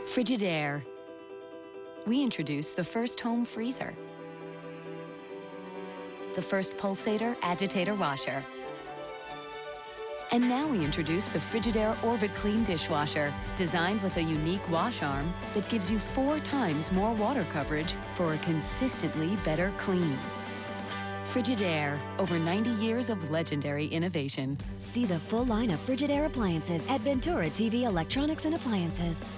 Frigidaire. We introduced the first home freezer, the first pulsator agitator washer, and now we introduce the Frigidaire Orbit Clean dishwasher, designed with a unique wash arm that gives you 4 times more water coverage for a consistently better clean. Frigidaire, over 90 years of legendary innovation. See the full line of Frigidaire appliances at Ventura TV Electronics and Appliances.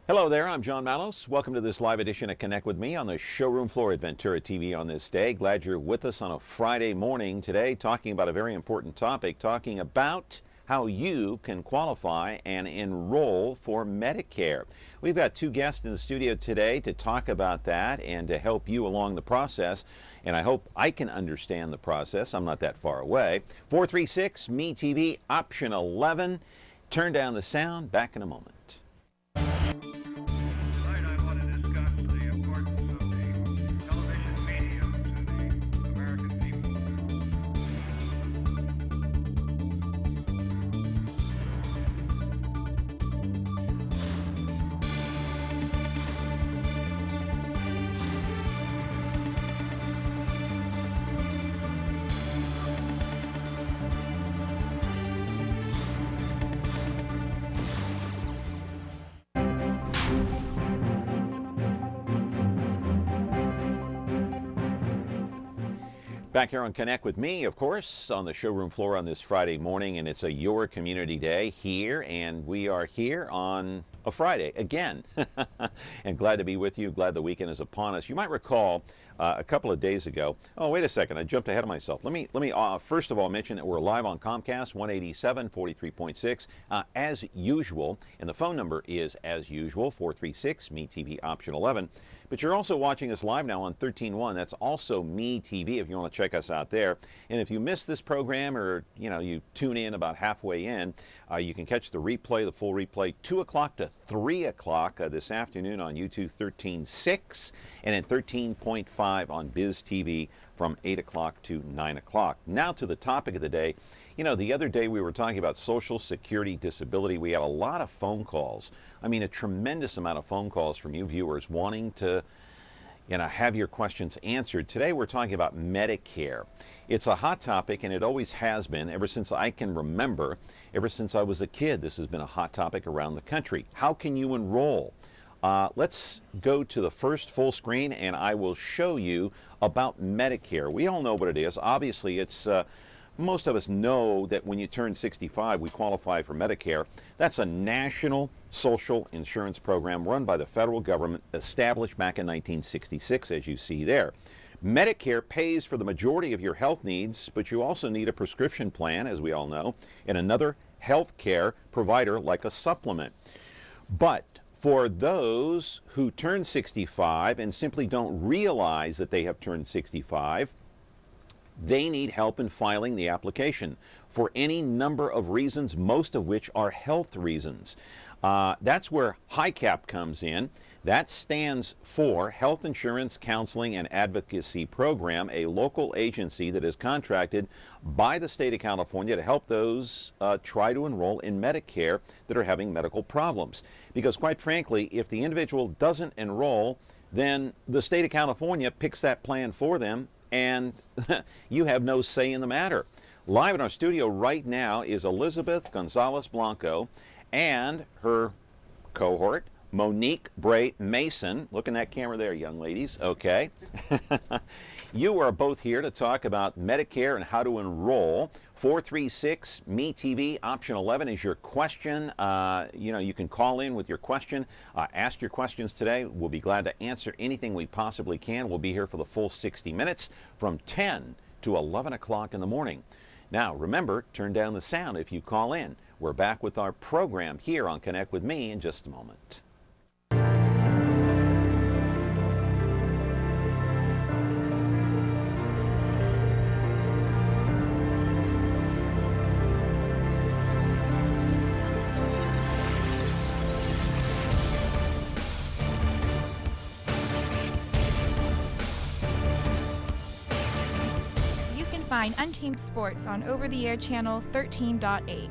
Hello there, I'm John Malos. Welcome to this live edition of Connect with Me on the showroom floor at Ventura TV on this day. Glad you're with us on a Friday morning today, talking about a very important topic, talking about how you can qualify and enroll for Medicare. We've got 2 guests in the studio today to talk about that and to help you along the process. And I hope I can understand the process. I'm not that far away. 436-ME-TV, option 11. Turn down the sound. Back in a moment. Back here on Connect with Me, of course, on the showroom floor on this Friday morning, and it's a Your Community Day here, and we are here on a Friday again. And glad to be with you, glad the weekend is upon us. You might recall a couple of days ago, oh, wait a second, I jumped ahead of myself. Let me first of all mention that we're live on Comcast 187, 43.6, as usual, and the phone number is, as usual, 436-ME-TV, option 11. But you're also watching us live now on 13.1. That's also Me TV if you want to check us out there. And if you missed this program, or you tune in about halfway in, you can catch the replay, the full replay, 2 o'clock to 3 o'clock this afternoon on YouTube 13.6 and at 13.5 on Biz TV from 8 o'clock to 9 o'clock. Now to the topic of the day. The other day we were talking about Social Security disability. We had a lot of phone calls. I mean, a tremendous amount of phone calls from you viewers wanting to have your questions answered. Today we're talking about Medicare. It's a hot topic, and it always has been ever since I can remember. Ever since I was a kid, this has been a hot topic around the country. How can you enroll? Let's go to the first full screen, and I will show you about Medicare. We all know what it is. Obviously, it's most of us know that when you turn 65, we qualify for Medicare. That's a national social insurance program run by the federal government, established back in 1966, as you see there. Medicare pays for the majority of your health needs, but you also need a prescription plan, as we all know, and another health care provider like a supplement. But for those who turn 65 and simply don't realize that they have turned 65, they need help in filing the application for any number of reasons, most of which are health reasons. That's where HICAP comes in. That stands for Health Insurance Counseling and Advocacy Program, a local agency that is contracted by the state of California to help those try to enroll in Medicare that are having medical problems. Because quite frankly, if the individual doesn't enroll, then the state of California picks that plan for them, and you have no say in the matter. Live in our studio right now is Elisabeth Gonzalez Blanco and her cohort, Monique Bray Mason. Look in that camera there, young ladies. Okay. You are both here to talk about Medicare and how to enroll. 436-ME-TV, option 11 is your question. You can call in with your question. Ask your questions today. We'll be glad to answer anything we possibly can. We'll be here for the full 60 minutes from 10 to 11 o'clock in the morning. Now, remember, turn down the sound if you call in. We're back with our program here on Connect with Me in just a moment. Find Untamed Sports on over-the-air channel 13.8.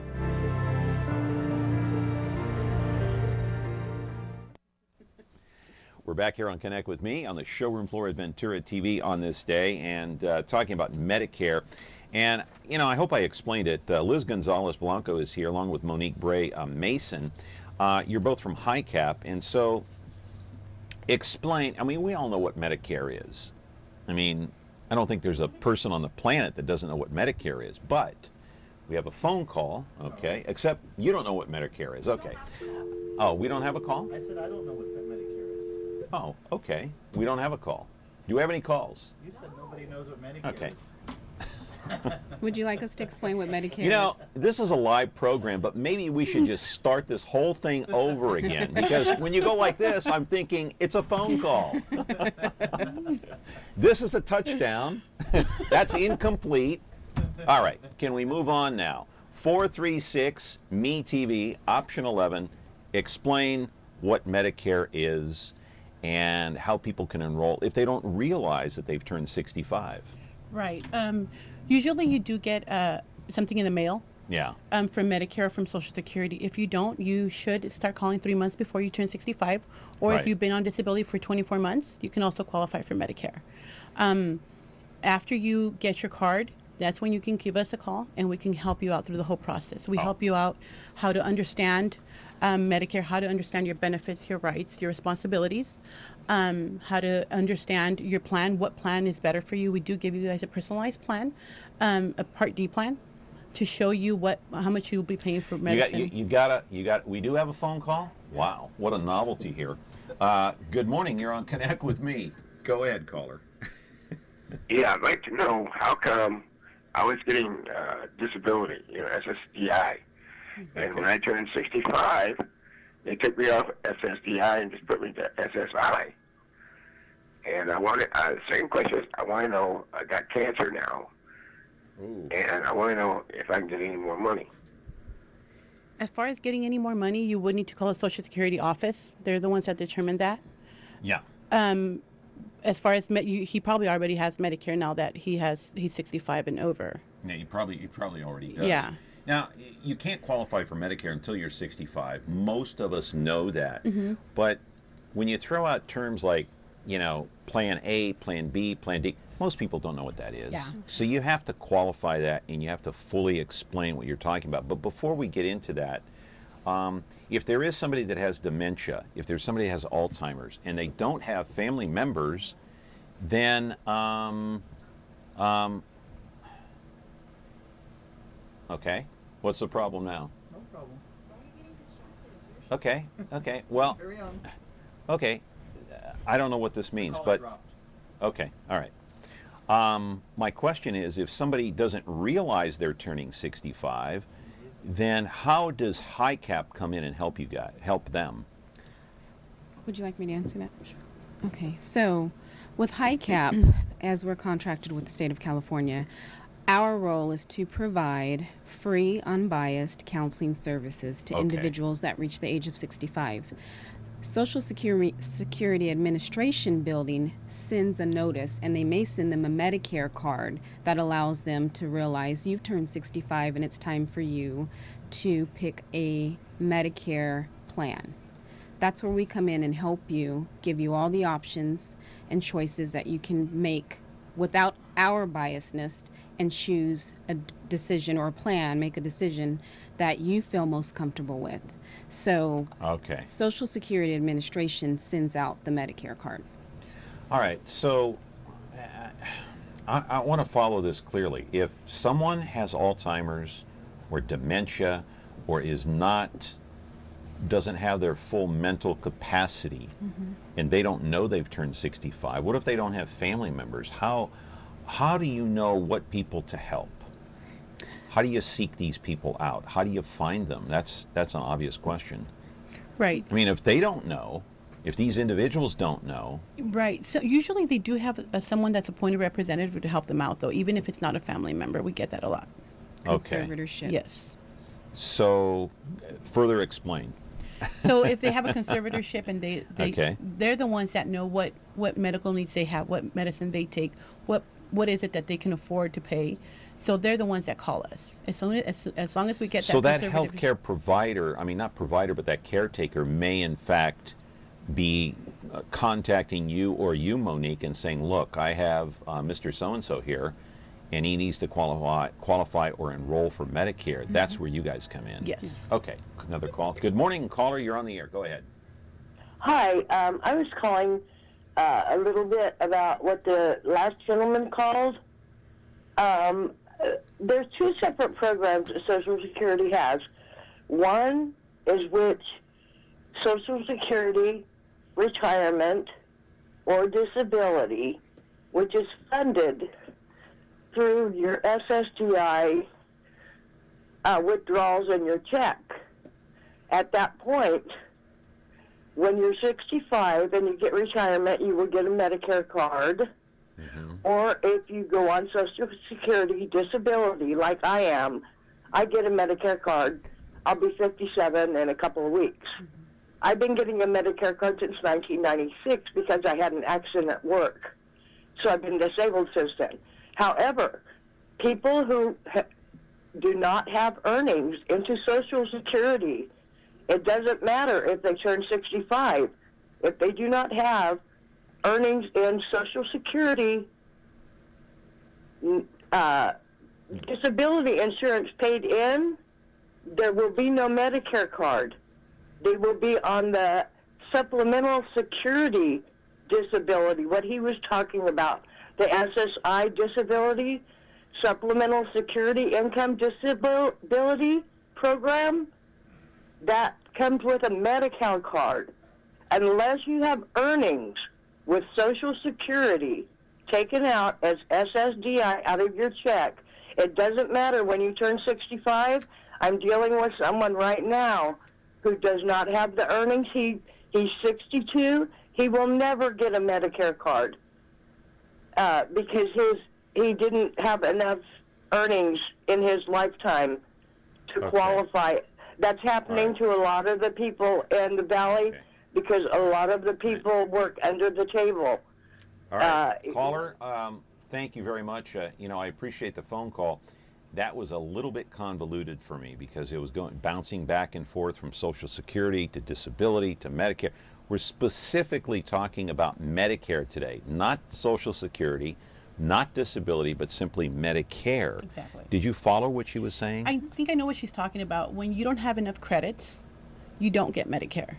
We're back here on Connect with Me on the showroom floor at Ventura TV on this day and talking about Medicare. And, you know, I hope I explained it. Liz Gonzalez Blanco is here along with Monique Bray Mason. You're both from HICAP, and so explain, I mean, we all know what Medicare is. I mean, I don't think there's a person on the planet that doesn't know what Medicare is, but we have a phone call, okay, except you don't know what Medicare is, okay. Oh, we don't have a call? I said I don't know what Medicare is. Oh, okay. We don't have a call. Do we have any calls? You said nobody knows what Medicare is. Would you like us to explain what Medicare is? You know, this is a live program, but maybe we should just start this whole thing over again, because when you go like this, I'm thinking it's a phone call. This is a touchdown. That's incomplete. All right, can we move on now? 436 Me TV, option 11. Explain what Medicare is and how people can enroll if they don't realize that they've turned 65. Right. Usually you do get something in the mail. Yeah. From Medicare or from Social Security. If you don't, you should start calling 3 months before you turn 65. Or Right. if you've been on disability for 24 months, you can also qualify for Medicare. After you get your card, that's when you can give us a call and we can help you out through the whole process. We help you out how to understand Medicare, how to understand your benefits, your rights, your responsibilities, how to understand your plan, what plan is better for you. We do give you guys a personalized plan, a Part D plan, to show you how much you'll be paying for medicine. We do have a phone call? Wow, what a novelty here. Good morning, you're on Connect with Me. Go ahead, caller. Yeah, I'd like to know how come I was getting disability, SSDI. And when I turned 65, they took me off SSDI and just put me to SSI. And the second question is, I want to know, I got cancer now. Ooh. And I want to know if I can get any more money. As far as getting any more money, you would need to call a Social Security office. They're the ones that determine that. Yeah. As far as he probably already has Medicare now that he's 65 and over. Yeah, he probably already does. Yeah. Now, you can't qualify for Medicare until you're 65. Most of us know that. Mm-hmm. But when you throw out terms like, Plan A, Plan B, Plan D, most people don't know what that is. Yeah. So you have to qualify that and you have to fully explain what you're talking about. But before we get into that, if there is somebody that has dementia, if there's somebody that has Alzheimer's, and they don't have family members, then okay, what's the problem now? No problem. Okay, well, Carry on. okay, I don't know what this means, Call but dropped. okay, all right. My question is, if somebody doesn't realize they're turning 65, then how does HICAP come in and help them? Would you like me to answer that? Sure. Okay, so with HICAP, as we're contracted with the state of California, our role is to provide free, unbiased counseling services to individuals that reach the age of 65. Social Security Administration building sends a notice, and they may send them a Medicare card that allows them to realize you've turned 65 and it's time for you to pick a Medicare plan. That's where we come in and help you, give you all the options and choices that you can make without our biasness, and choose a decision or a plan, make a decision that you feel most comfortable with. So, Social Security Administration sends out the Medicare card. All right, so I want to follow this clearly. If someone has Alzheimer's or dementia or doesn't have their full mental capacity, and they don't know they've turned 65, what if they don't have family members? How do you know what people to help? How do you seek these people out? How do you find them? That's an obvious question. Right. I mean, if they don't know, if these individuals don't know. Right. So usually they do have someone that's appointed representative to help them out, though, even if it's not a family member. We get that a lot. Conservatorship. Yes. So, further explain. So if they have a conservatorship and Okay. they're the ones that know what medical needs they have, what medicine they take, what is it that they can afford to pay. So they're the ones that call us. As long as we get that. So that healthcare provider, I mean not provider, but that caretaker may in fact be contacting you or you, Monique, and saying, look, I have Mr. So-and-so here, and he needs to qualify or enroll for Medicare. That's where you guys come in. Yes. Okay, another call. Good morning, caller. You're on the air. Go ahead. Hi, I was calling a little bit about what the last gentleman called. There's two separate programs that Social Security has. One is which Social Security retirement or disability, which is funded through your SSDI withdrawals in your check. At that point, when you're 65 and you get retirement, you will get a Medicare card. Or if you go on Social Security disability, like I am, I get a Medicare card. I'll be 57 in a couple of weeks. I've been getting a Medicare card since 1996 because I had an accident at work. So I've been disabled since then. However, people who do not have earnings into Social Security, it doesn't matter if they turn 65. If they do not have earnings in Social Security, disability insurance paid in, there will be no Medicare card. They will be on the supplemental security disability, what he was talking about, the SSI disability, supplemental security income disability program, that comes with a Medi-Cal card. Unless you have earnings with Social Security taken out as SSDI out of your check, it doesn't matter when you turn 65. I'm dealing with someone right now who does not have the earnings. He's 62. He will never get a Medicare card because he didn't have enough earnings in his lifetime to qualify. That's happening to a lot of the people in the Valley because a lot of the people work under the table. All right, caller, thank you very much. I appreciate the phone call. That was a little bit convoluted for me because it was bouncing back and forth from Social Security to disability to Medicare. We're specifically talking about Medicare today, not Social Security, not disability, but simply Medicare. Exactly. Did you follow what she was saying? I think I know what she's talking about. When you don't have enough credits, you don't get Medicare.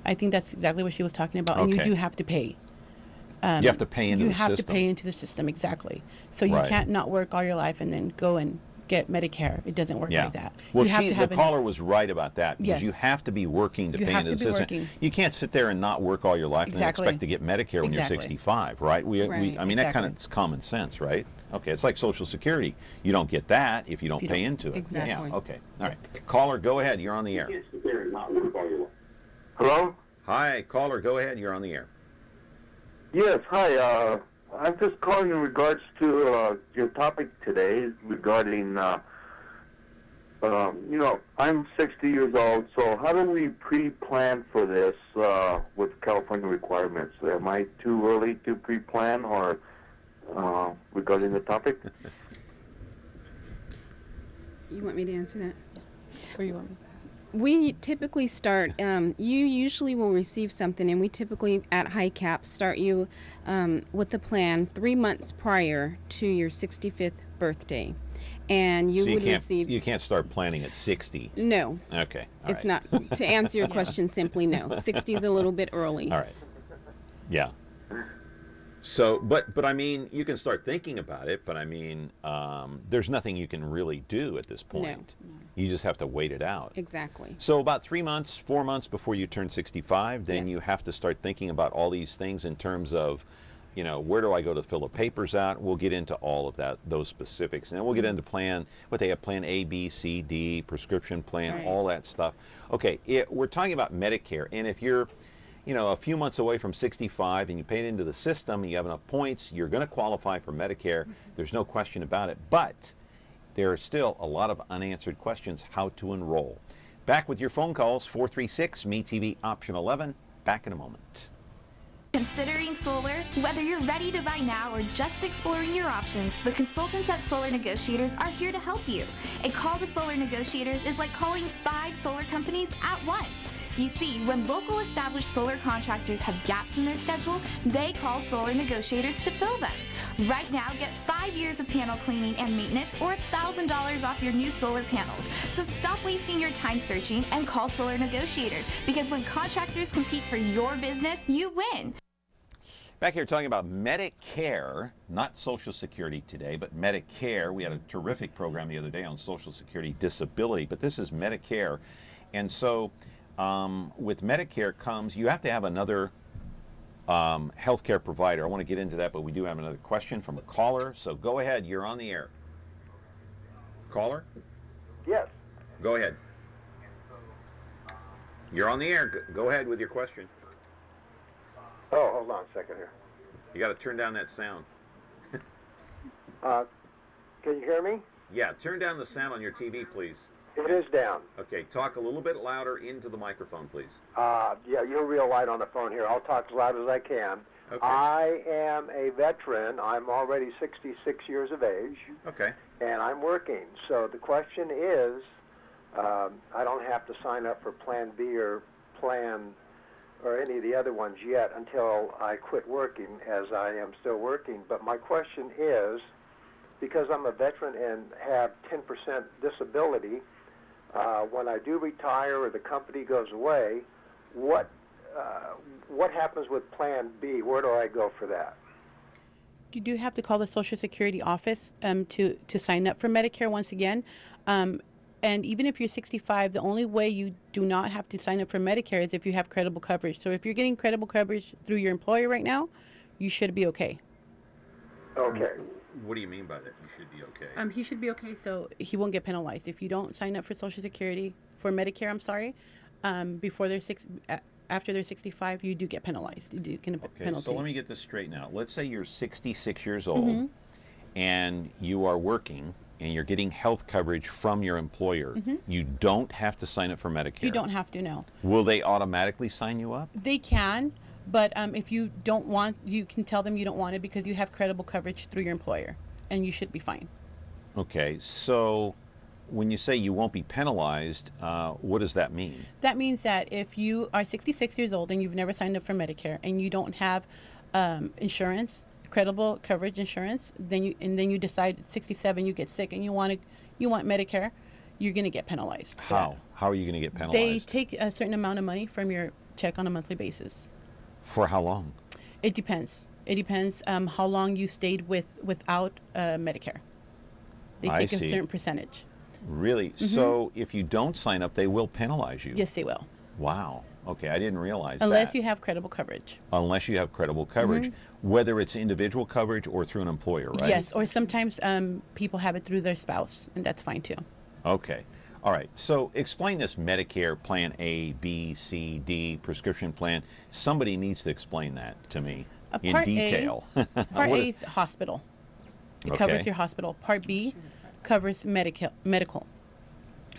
I think that's exactly what she was talking about, and you do have to pay. You have to pay into the system. You have to pay into the system, exactly. So you can't not work all your life and then go and get Medicare. It doesn't work like that. Well, the caller was right about that because you have to be working to pay into the system. Working. You can't sit there and not work all your life and then expect to get Medicare when you're 65, right? That kind of is common sense, right? Okay, it's like Social Security. You don't get that if you don't pay into it. Exactly. Yeah, okay. All right. Caller, go ahead. You're on the air. Hello? Hi, caller, go ahead. You're on the air. Yes, hi. I'm just calling in regards to your topic today regarding, I'm 60 years old, so how do we pre-plan for this with California requirements? Am I too early to pre-plan or regarding the topic? You want me to answer that? Or you want me? We typically start, you usually will receive something, and we typically at High Cap start you with the plan 3 months prior to your 65th birthday. And you would receive... You can't start planning at 60. No. Okay. It's not. To answer your question simply, no. 60 is a little bit early. All right. Yeah. So, but I mean, you can start thinking about it, but I mean, there's nothing you can really do at this point. No. You just have to wait it out. Exactly. So about 3 months, 4 months before you turn 65, then you have to start thinking about all these things in terms of, where do I go to fill the papers out? We'll get into all of those specifics. And then we'll get into plan, what they have, plan A, B, C, D, prescription plan, all that stuff. Okay, we're talking about Medicare. And if you're, a few months away from 65 and you pay it into the system and you have enough points, you're going to qualify for Medicare. There's no question about it. But there are still a lot of unanswered questions how to enroll. Back with your phone calls, 436-MeTV option 11. Back in a moment. Considering solar? Whether you're ready to buy now or just exploring your options, the consultants at Solar Negotiators are here to help you. A call to Solar Negotiators is like calling 5 solar companies at once. You see, when local established solar contractors have gaps in their schedule, they call solar negotiators to fill them. Right now, get 5 years of panel cleaning and maintenance or $1,000 off your new solar panels. So stop wasting your time searching and call solar negotiators, because when contractors compete for your business, you win. Back here talking about Medicare, not Social Security today, but Medicare. We had a terrific program the other day on Social Security disability, but this is Medicare. And so with Medicare comes, you have to have another healthcare provider. I want to get into that, but we do have another question from a caller. So go ahead, you're on the air. Caller? Yes. Go ahead. You're on the air. Go ahead with your question. Oh, hold on a second here. You got to turn down that sound. Can you hear me? Yeah, turn down the sound on your TV, please. It is down. Okay, talk a little bit louder into the microphone, please. Yeah, you're real light on the phone here. I'll talk as loud as I can. Okay. I am a veteran. I'm already 66 years of age. Okay. And I'm working. So the question is, I don't have to sign up for Plan B or Plan or any of the other ones yet until I quit working, as I am still working. But my question is, because I'm a veteran and have 10% disability, when I do retire or the company goes away, what happens with Plan B? Where do I go for that? You do have to call the Social Security office to sign up for Medicare once again. And even if you're 65, the only way you do not have to sign up for Medicare is if you have credible coverage. So if you're getting credible coverage through your employer right now, you should be okay. Okay. What do you mean by that? You should be okay. He should be okay, so he won't get penalized. If you don't sign up for Social Security, for Medicare, I'm sorry, before they're after they're 65, you do get penalized. You do get a penalty. So let me get this straight now. Let's say you're 66 years old and you are working and you're getting health coverage from your employer. You don't have to sign up for Medicare. You don't have to, no. Will they automatically sign you up? They can, but if you don't want, you can tell them you don't want it because you have credible coverage through your employer, and you should be fine. Okay, so when you say you won't be penalized, what does that mean? That means that if you are 66 years old and you've never signed up for Medicare and you don't have insurance, credible coverage insurance, then you decide at 67 you get sick and you want Medicare, you're going to get penalized. How? How are you going to get penalized? They take a certain amount of money from your check on a monthly basis. For how long? It depends. It depends how long you stayed without Medicare. They take a certain percentage. Really? So if you don't sign up, they will penalize you? Yes, they will. Wow. Okay, I didn't realize that. Unless you have credible coverage. Unless you have credible coverage, whether it's individual coverage or through an employer, right? Yes, or sometimes people have it through their spouse, and that's fine too. Okay. All right. So explain this Medicare Plan A, B, C, D prescription plan. Somebody needs to explain that to me in detail. Part A is hospital. It covers your hospital. Part B covers medical.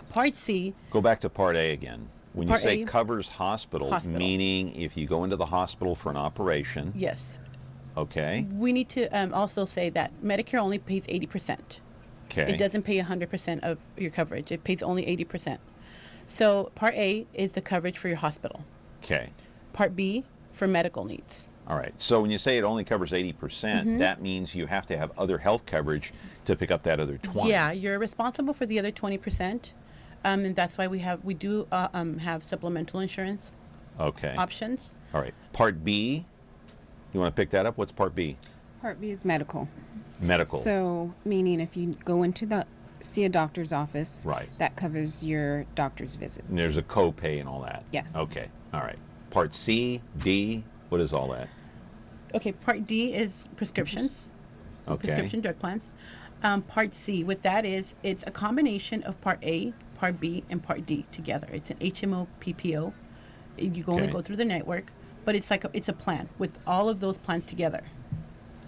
Part C. Go back to Part A again. When you say covers hospital, meaning if you go into the hospital for an operation. Yes. Okay. We need to also say that Medicare only pays 80%. Okay. It doesn't pay 100% of your coverage. It pays only 80%. So Part A is the coverage for your hospital. Okay. Part B for medical needs. All right. So when you say it only covers 80%, that means you have to have other health coverage to pick up that other 20%. Yeah, you're responsible for the other 20%. And that's why we do have supplemental insurance options. All right. Part B, you want to pick that up? What's Part B? Part B is medical. Medical. So, meaning if you go into see a doctor's office, right, that covers your doctor's visits. And there's a copay and all that. Yes. Okay. All right. Part C, D, what is all that? Okay. Part D is prescriptions. Okay. Prescription drug plans. Part C, what that is, it's a combination of Part A, Part B, and Part D together. It's an HMO PPO. You can only go through the network, but it's like it's a plan with all of those plans together.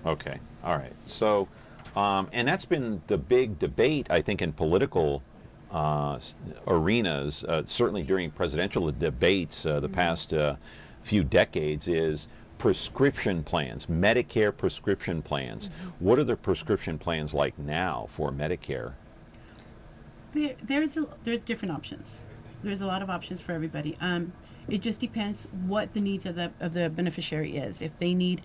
Okay. All right. So, and that's been the big debate, I think, in political arenas, certainly during presidential debates the past few decades, is prescription plans, Medicare prescription plans. What are the prescription plans like now for Medicare? There's different options. There's a lot of options for everybody. It just depends what the needs of the beneficiary is. If they need,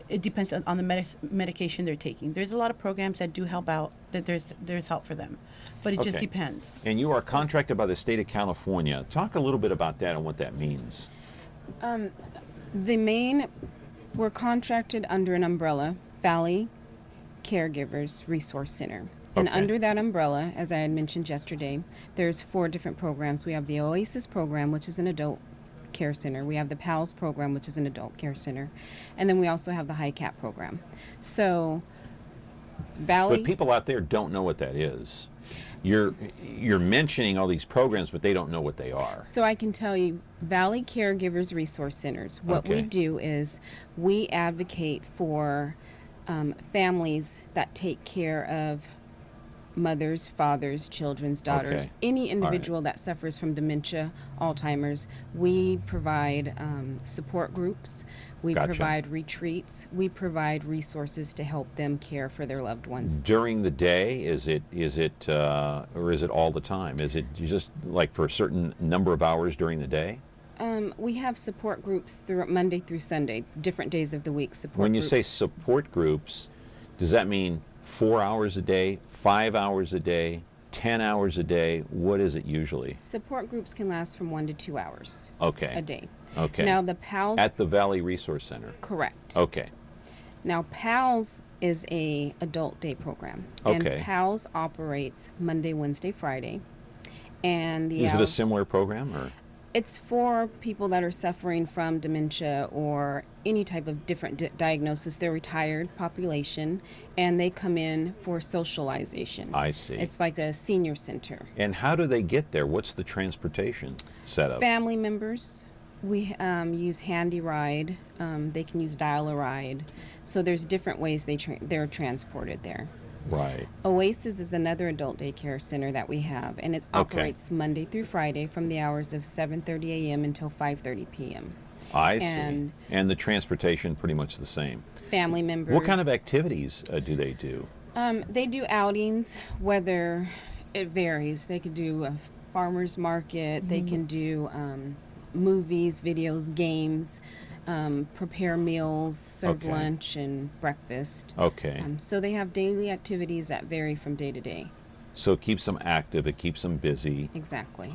it depends on the medication they're taking. There's a lot of programs that do help out, that there's help for them, but it just depends. And you are contracted by the state of California. Talk a little bit about that and what that means. We're contracted under an umbrella, Valley Caregivers Resource Center. And under that umbrella, as I had mentioned yesterday, there's 4 different programs. We have the Oasis program, which is an adult care center. We have the PALS program, which is an adult care center. And then we also have the High Cap program. So, Valley... But people out there don't know what that is. You're mentioning all these programs, but they don't know what they are. So I can tell you, Valley Caregivers Resource Centers, what we do is we advocate for families that take care of mothers, fathers, children's, daughters, any individual that suffers from dementia, Alzheimer's. We provide support groups, we provide retreats, we provide resources to help them care for their loved ones. During the day, or is it all the time? Is it just like for a certain number of hours during the day? We have support groups through Monday through Sunday, different days of the week. When you say support groups, does that mean 4 hours a day, 5 hours a day, 10 hours a day? What is it usually? Support groups can last from 1 to 2 hours a day. Okay. Now the PALS... At the Valley Resource Center? Correct. Okay. Now PALS is a adult day program. And PALS operates Monday, Wednesday, Friday. And is it a similar program, or...? It's for people that are suffering from dementia or any type of different diagnosis. They're retired population, and they come in for socialization. I see. It's like a senior center. And how do they get there? What's the transportation setup? Family members. We use Handy Ride. They can use Dial-A-Ride. So there's different ways they're transported there. Right. Oasis is another adult daycare center that we have, and it operates Monday through Friday from the hours of 7:30 a.m. until 5:30 p.m. I see. And the transportation pretty much the same. Family members. What kind of activities do they do? They do outings, whether it varies. They could do a farmer's market. They can do movies, videos, games. Prepare meals, serve lunch and breakfast. So they have daily activities that vary from day to day. So it keeps them active, it keeps them busy. Exactly.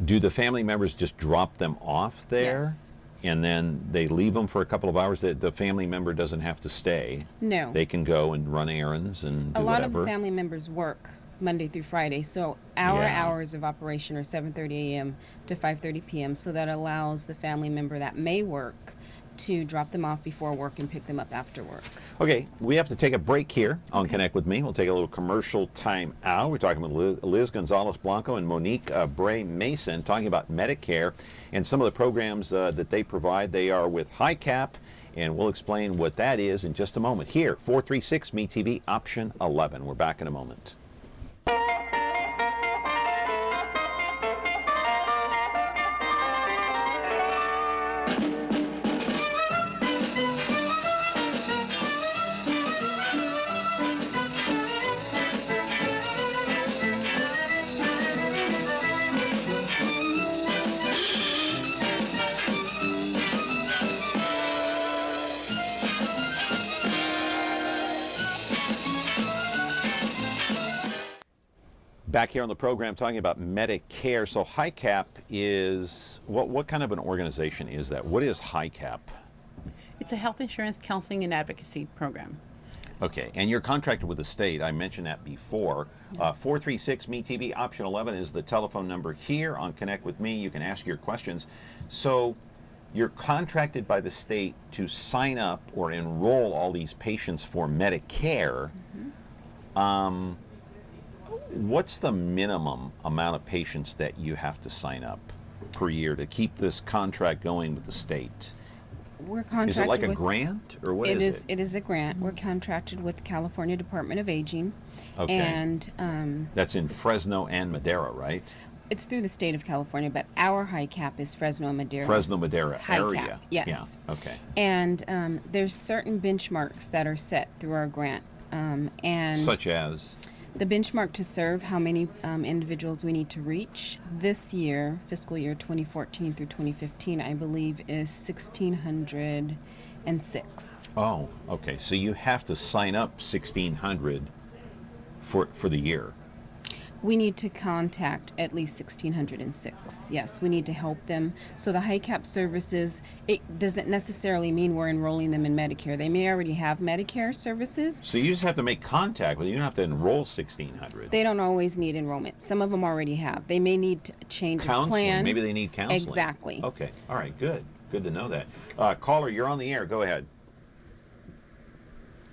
Do the family members just drop them off there? Yes. And then they leave them for a couple of hours? The family member doesn't have to stay? No. They can go and run errands and do a lot whatever? of the family members work Monday through Friday, so our hours of operation are 7:30 a.m. to 5:30 p.m. So that allows the family member that may work to drop them off before work and pick them up after work. Okay, we have to take a break here on Connect With Me. We'll take a little commercial time out. We're talking with Liz Gonzalez Blanco and Monique Bray Mason, talking about Medicare and some of the programs that they provide. They are with High Cap, and we'll explain what that is in just a moment. Here, 436 MeTV option 11. We're back in a moment. Back here on the program talking about Medicare. So High Cap is, what kind of an organization is that? What is High Cap? It's a health insurance counseling and advocacy program. Okay, and you're contracted with the state. I mentioned that before. 436 MeTV option 11 is the telephone number here on Connect With Me. You can ask your questions. So you're contracted by the state to sign up or enroll all these patients for Medicare. What's the minimum amount of patients that you have to sign up per year to keep this contract going with the state? We're contracted. Is it like a grant, or what is it? It is a grant. We're contracted with the California Department of Aging. Okay. And that's in Fresno and Madera, right? It's through the state of California, but our High Cap is Fresno and Madera. Fresno Madera area. Cap, yes. Yeah. Okay. And there's certain benchmarks that are set through our grant. And such as? The benchmark to serve how many individuals we need to reach this year, fiscal year 2014 through 2015, I believe is 1,606. Oh, okay. So you have to sign up 1,600 for the year. We need to contact at least 1,606. Yes, we need to help them. So the HICAP services, it doesn't necessarily mean we're enrolling them in Medicare. They may already have Medicare services. So you just have to make contact with them. You don't have to enroll 1,600. They don't always need enrollment. Some of them already have. They may need to change Counseling. of plan. Maybe they need counseling. Exactly. Okay. All right. Good. Good to know that. Caller, you're on the air. Go ahead.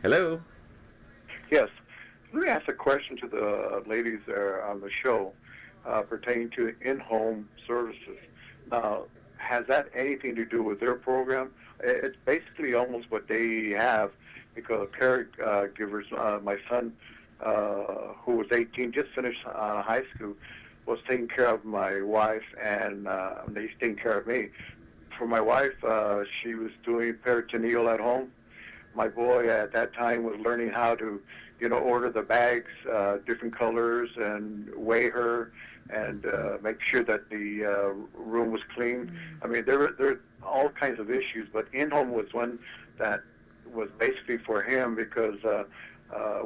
Hello. Yes. Let me ask a question to the ladies there on the show pertaining to in-home services. Now, has that anything to do with their program? It's basically almost what they have because caregivers, my son, who was 18, just finished high school, was taking care of my wife, and he's taking care of me. For my wife, she was doing peritoneal at home. My boy at that time was learning how to order the bags, different colors, and weigh her, and make sure that the room was clean. I mean, there are all kinds of issues, but in-home was one that was basically for him because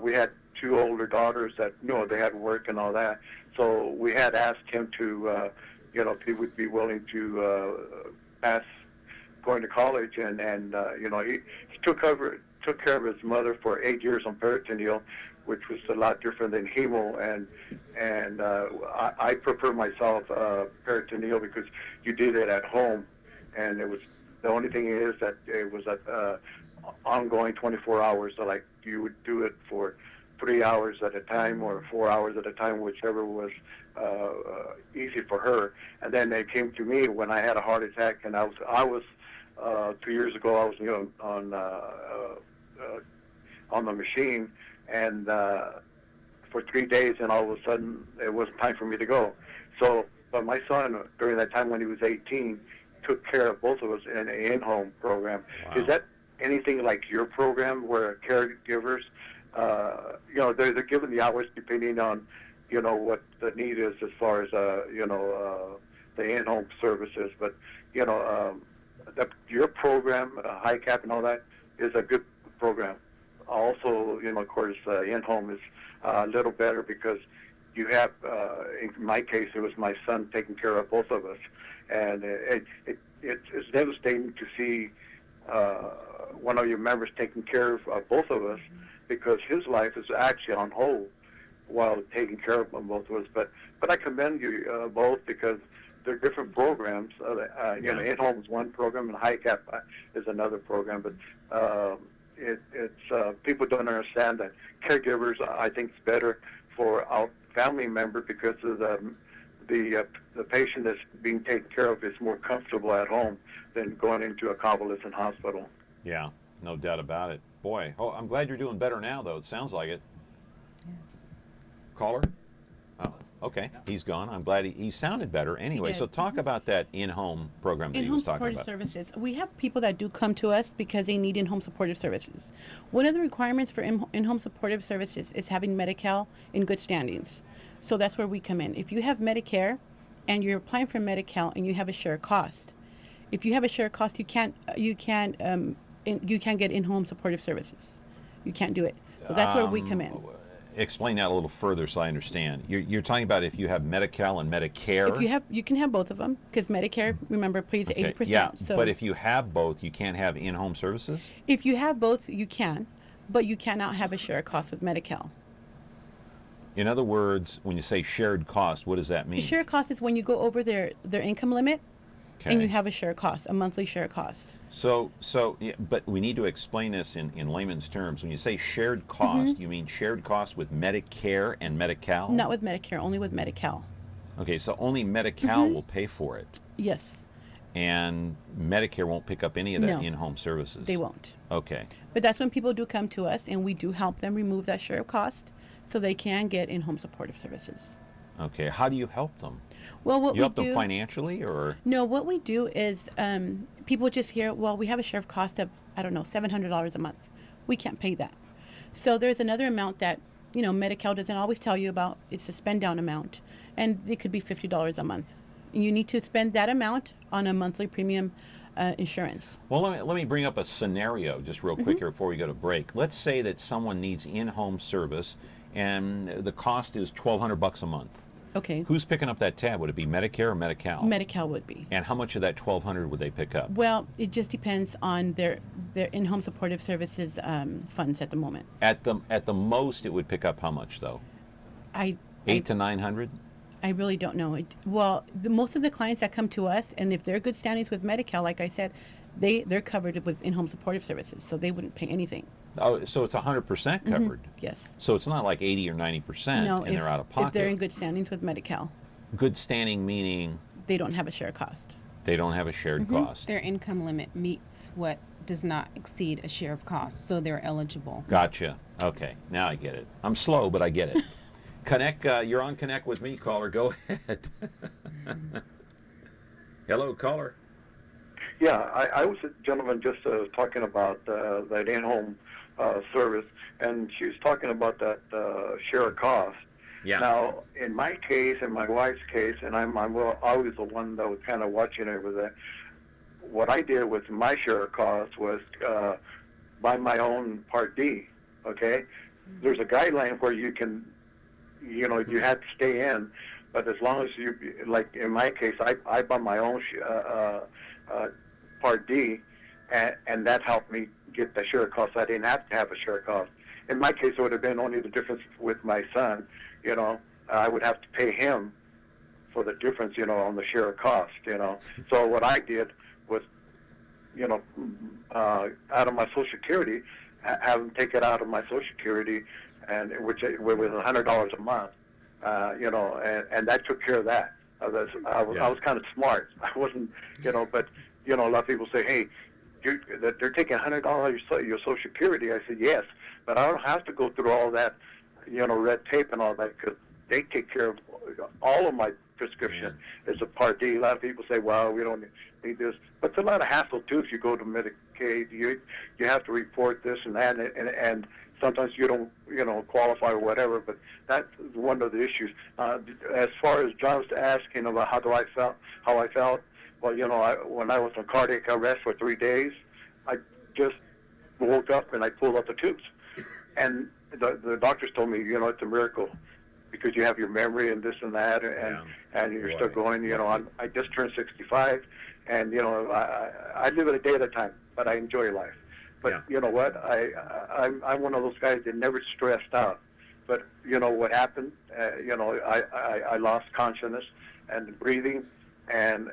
we had two older daughters that, they had work and all that. So we had asked him to, if he would be willing to pass going to college, and he took care of his mother for 8 years on peritoneal, which was a lot different than hemo, and I prefer myself peritoneal because you did it at home, and it was the only thing is that it was ongoing 24 hours, so like you would do it for 3 hours at a time or 4 hours at a time, whichever was easy for her. And then they came to me when I had a heart attack, and I was 2 years ago, I was on the machine, and for 3 days, and all of a sudden it was time for me to go. So, but my son, during that time when he was 18, took care of both of us in an in-home program. Wow. Is that anything like your program where caregivers, they're given the hours depending on, what the need is as far as, the in-home services, but, your program, HICAP and all that, is a good program. Also, of course, in-home is a little better because you have, in my case, it was my son taking care of both of us. And it's devastating to see one of your members taking care of both of us because his life is actually on hold while taking care of both of us. But I commend you both because they're different programs. In-home is one program, and HICAP is another program. But it's people don't understand that caregivers, I think, is better for a family member because of the patient that's being taken care of is more comfortable at home than going into a convalescent hospital. Yeah, no doubt about it. Boy, I'm glad you're doing better now, though. It sounds like it. Yes. Caller? Oh, okay. He's gone. I'm glad he sounded better anyway. So talk about that in-home program that he was talking about. In-home supportive services. We have people that do come to us because they need in-home supportive services. One of the requirements for in-home supportive services is having Medi-Cal in good standings. So that's where we come in. If you have Medicare and you're applying for Medi-Cal and you have a shared cost, if you have a shared cost, you can't get in-home supportive services. You can't do it. So that's where we come in. Explain that a little further so I understand. You're talking about if you have Medi-Cal and Medicare? You can have both of them because Medicare, remember, pays 80%. Yeah, so but if you have both, you can't have in-home services? If you have both, you can, but you cannot have a shared cost with Medi-Cal. In other words, when you say shared cost, what does that mean? The shared cost is when you go over their income limit and you have a shared cost, a monthly shared cost. So, yeah, but we need to explain this in layman's terms. When you say shared cost, you mean shared cost with Medicare and Medi-Cal? Not with Medicare, only with Medi-Cal. Okay, so only Medi-Cal will pay for it. Yes. And Medicare won't pick up any of that in-home services? They won't. Okay. But that's when people do come to us, and we do help them remove that shared cost so they can get in-home supportive services. Okay, how do you help them? Well, what we do... You help them financially, or...? No, what we do is people just hear, well, we have a shared cost of, I don't know, $700 a month. We can't pay that. So there's another amount that Medi-Cal doesn't always tell you about it's a spend down amount, and it could be $50 a month. You need to spend that amount on a monthly premium insurance. Well, let me bring up a scenario just real quick here before we go to break. Let's say that someone needs in-home service, and the cost is $1,200 a month. Okay. Who's picking up that tab? Would it be Medicare or Medi-Cal? Medi-Cal would be. And how much of that $1,200 would they pick up? Well, it just depends on their in-home supportive services funds at the moment. At the most, it would pick up how much though? $800 to $900. I really don't know. Most of the clients that come to us, and if they're good standings with Medi-Cal, like I said, they're covered with in-home supportive services, so they wouldn't pay anything. Oh, so it's 100% covered. Yes. So it's not like 80 or 90%, no, and they're out of pocket. If they're in good standings with Medi-Cal. Good standing meaning? They don't have a shared cost. They don't have a shared cost. Their income limit meets what does not exceed a share of costs, so they're eligible. Gotcha. Okay, now I get it. I'm slow, but I get it. Connect, you're on Connect with me, caller. Go ahead. Hello, caller. Yeah, I was a gentleman just talking about that in-home service, and she was talking about that share of cost. Yeah. Now, in my case, in my wife's case, and I'm always the one that was kind of watching everything, what I did with my share of cost was buy my own Part D, okay? There's a guideline where you can, you have to stay in, but as long as you, like in my case, I bought my own Part D, and that helped me get the share cost. I didn't have to have a share cost. In my case, it would have been only the difference with my son. I would have to pay him for the difference, on the share cost. So what I did was, out of my Social Security, have him take it out of my Social Security, and which was $100 a month. And that took care of that. I was kind of smart. I wasn't, but. A lot of people say, hey, they're taking $100 your Social Security. I said, yes, but I don't have to go through all that, red tape and all that, because they take care of all of my prescription. It's a Part D. A lot of people say, well, we don't need this. But it's a lot of hassle, too, if you go to Medicaid. You have to report this and that, and sometimes you don't, qualify or whatever, but that's one of the issues. As far as John was asking about how I felt, well, when I was on cardiac arrest for 3 days, I just woke up and I pulled out the tubes. And the doctors told me, it's a miracle because you have your memory and this and that, and you're still going. I just turned 65, and, I live it a day at a time, but I enjoy life. But you know what? I'm one of those guys that never stressed out. But, what happened, I lost consciousness and breathing. And